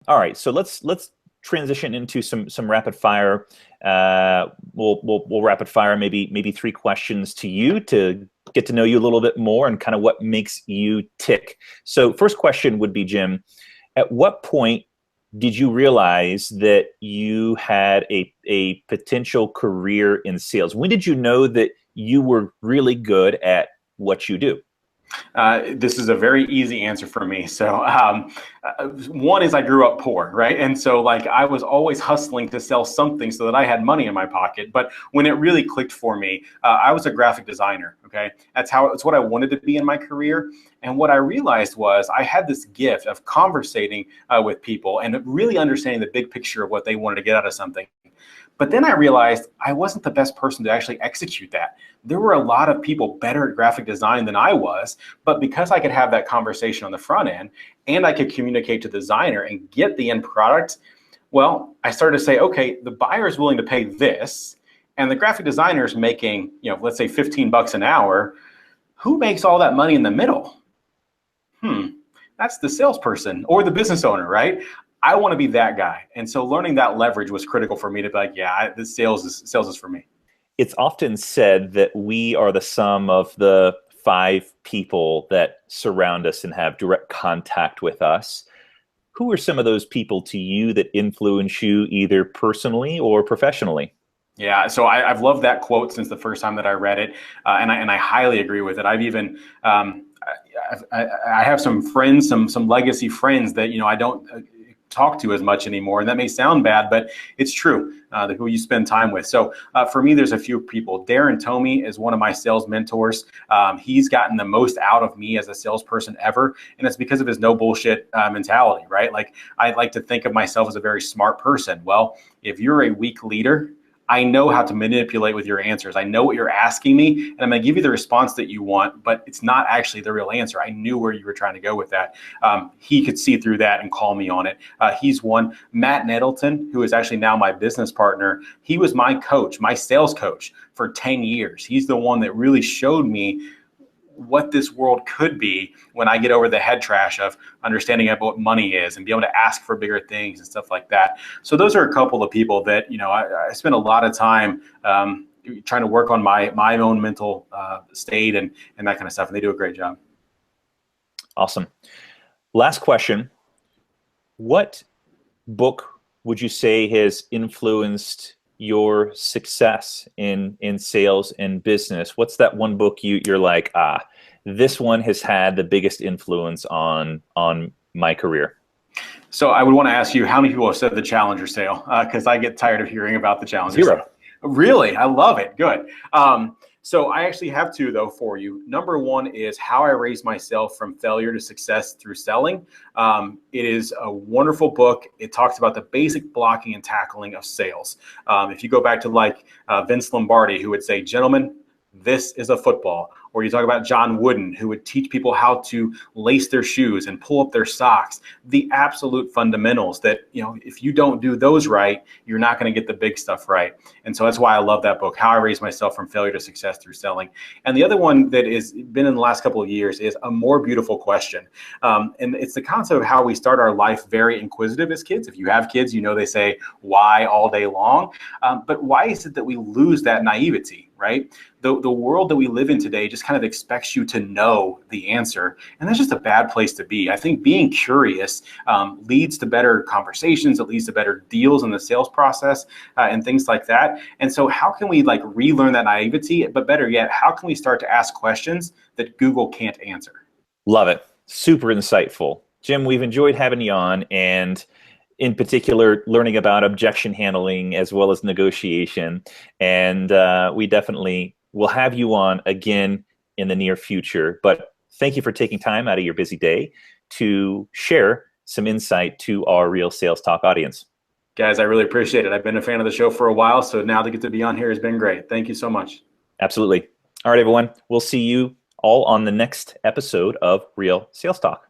All right, so let's transition into some rapid fire. We'll rapid fire maybe three questions to you to get to know you a little bit more and kind of what makes you tick. So first question would be, Jim, at what point did you realize that you had a potential career in sales? When did you know that you were really good at what you do? This is a very easy answer for me. So one is I grew up poor, right? And so like I was always hustling to sell something so that I had money in my pocket. But when it really clicked for me, I was a graphic designer. Okay, it's what I wanted to be in my career. And what I realized was I had this gift of conversating with people and really understanding the big picture of what they wanted to get out of something. But then I realized I wasn't the best person to actually execute that. There were a lot of people better at graphic design than I was, but because I could have that conversation on the front end and I could communicate to the designer and get the end product, well, I started to say, okay, the buyer is willing to pay this and the graphic designer is making, let's say $15 an hour. Who makes all that money in the middle? That's the salesperson or the business owner, right? I want to be that guy. And so learning that leverage was critical for me to be like, yeah, this sales is for me. It's often said that we are the sum of the 5 people that surround us and have direct contact with us. Who are some of those people to you that influence you either personally or professionally? Yeah, so I've loved that quote since the first time that I read it, and I highly agree with it. I've even I have some friends, some legacy friends that I don't talk to as much anymore, and that may sound bad, but it's true. Who you spend time with. So for me, there's a few people. Darren Tomey is one of my sales mentors. He's gotten the most out of me as a salesperson ever, and it's because of his no bullshit mentality, right? Like I like to think of myself as a very smart person. Well, if you're a weak leader, I know how to manipulate with your answers. I know what you're asking me, and I'm going to give you the response that you want, but it's not actually the real answer. I knew where you were trying to go with that. He could see through that and call me on it. He's one. Matt Nettleton, who is actually now my business partner, he was my coach, my sales coach for 10 years. He's the one that really showed me what this world could be when I get over the head trash of understanding what money is and be able to ask for bigger things and stuff like that. So those are a couple of people that, I spend a lot of time trying to work on my own mental state and that kind of stuff. And they do a great job. Awesome. Last question. What book would you say has influenced your success in sales and business? What's that one book you're like, this one has had the biggest influence on my career? So I would want to ask you, how many people have said the Challenger sale? Because I get tired of hearing about the Challenger Zero. sale. Really? I love it. Good. So I actually have 2 though for you. Number 1 is How I Raised Myself from Failure to Success Through Selling. It is a wonderful book. It talks about the basic blocking and tackling of sales. If you go back to Vince Lombardi, who would say, gentlemen, this is a football. Or you talk about John Wooden, who would teach people how to lace their shoes and pull up their socks. The absolute fundamentals that, if you don't do those right, you're not going to get the big stuff right. And so that's why I love that book, How I Raised Myself from Failure to Success Through Selling. And the other one that has been in the last couple of years is A More Beautiful Question. And it's the concept of how we start our life very inquisitive as kids. If you have kids, they say why all day long. But why is it that we lose that naivety, right? The world that we live in today just kind of expects you to know the answer. And that's just a bad place to be. I think being curious leads to better conversations. It leads to better deals in the sales process and things like that. And so how can we relearn that naivety? But better yet, how can we start to ask questions that Google can't answer? Love it. Super insightful. Jim, we've enjoyed having you on, and in particular, learning about objection handling as well as negotiation. And we definitely will have you on again in the near future. But thank you for taking time out of your busy day to share some insight to our Real Sales Talk audience. Guys, I really appreciate it. I've been a fan of the show for a while, so now to get to be on here has been great. Thank you so much. Absolutely. All right, everyone. We'll see you all on the next episode of Real Sales Talk.